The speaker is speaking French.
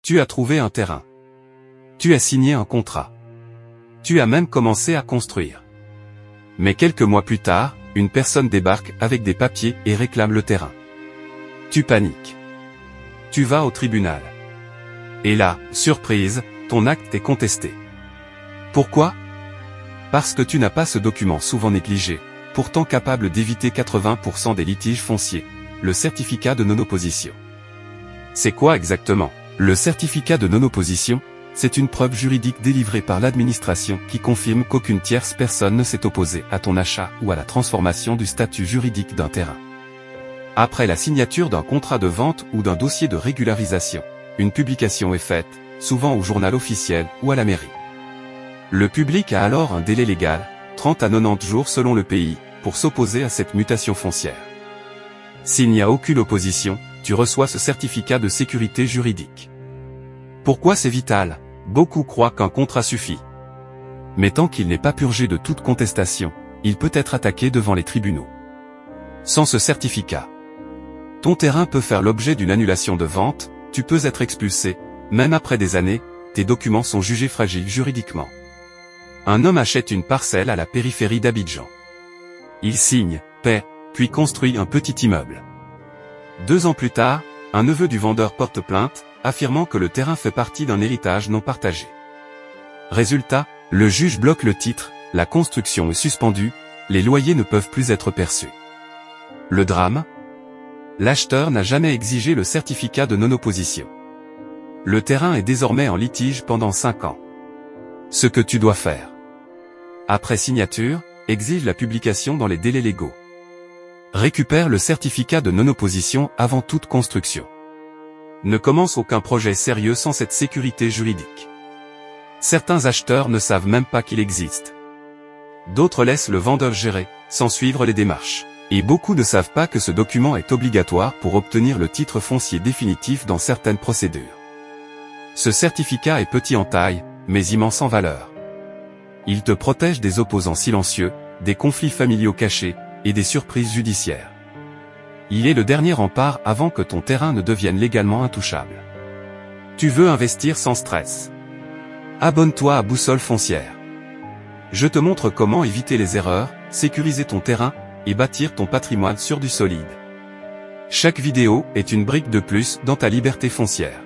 Tu as trouvé un terrain. Tu as signé un contrat. Tu as même commencé à construire. Mais quelques mois plus tard, une personne débarque avec des papiers et réclame le terrain. Tu paniques. Tu vas au tribunal. Et là, surprise, ton acte est contesté. Pourquoi? Parce que tu n'as pas ce document souvent négligé, pourtant capable d'éviter 80% des litiges fonciers, le certificat de non-opposition. C'est quoi exactement? Le certificat de non-opposition, c'est une preuve juridique délivrée par l'administration qui confirme qu'aucune tierce personne ne s'est opposée à ton achat ou à la transformation du statut juridique d'un terrain. Après la signature d'un contrat de vente ou d'un dossier de régularisation, une publication est faite, souvent au journal officiel ou à la mairie. Le public a alors un délai légal, 30 à 90 jours selon le pays, pour s'opposer à cette mutation foncière. S'il n'y a aucune opposition, tu reçois ce certificat de sécurité juridique. Pourquoi c'est vital? Beaucoup croient qu'un contrat suffit. Mais tant qu'il n'est pas purgé de toute contestation, il peut être attaqué devant les tribunaux. Sans ce certificat, ton terrain peut faire l'objet d'une annulation de vente, tu peux être expulsé, même après des années, tes documents sont jugés fragiles juridiquement. Un homme achète une parcelle à la périphérie d'Abidjan. Il signe, paie, puis construit un petit immeuble. 2 ans plus tard, un neveu du vendeur porte plainte, affirmant que le terrain fait partie d'un héritage non partagé. Résultat, le juge bloque le titre, la construction est suspendue, les loyers ne peuvent plus être perçus. Le drame? L'acheteur n'a jamais exigé le certificat de non-opposition. Le terrain est désormais en litige pendant 5 ans. Ce que tu dois faire. Après signature, exige la publication dans les délais légaux. Récupère le certificat de non-opposition avant toute construction. Ne commence aucun projet sérieux sans cette sécurité juridique. Certains acheteurs ne savent même pas qu'il existe. D'autres laissent le vendeur gérer, sans suivre les démarches. Et beaucoup ne savent pas que ce document est obligatoire pour obtenir le titre foncier définitif dans certaines procédures. Ce certificat est petit en taille, mais immense en valeur. Il te protège des opposants silencieux, des conflits familiaux cachés, et des surprises judiciaires. Il est le dernier rempart avant que ton terrain ne devienne légalement intouchable. Tu veux investir sans stress? Abonne-toi à Boussole Foncière. Je te montre comment éviter les erreurs, sécuriser ton terrain, et bâtir ton patrimoine sur du solide. Chaque vidéo est une brique de plus dans ta liberté foncière.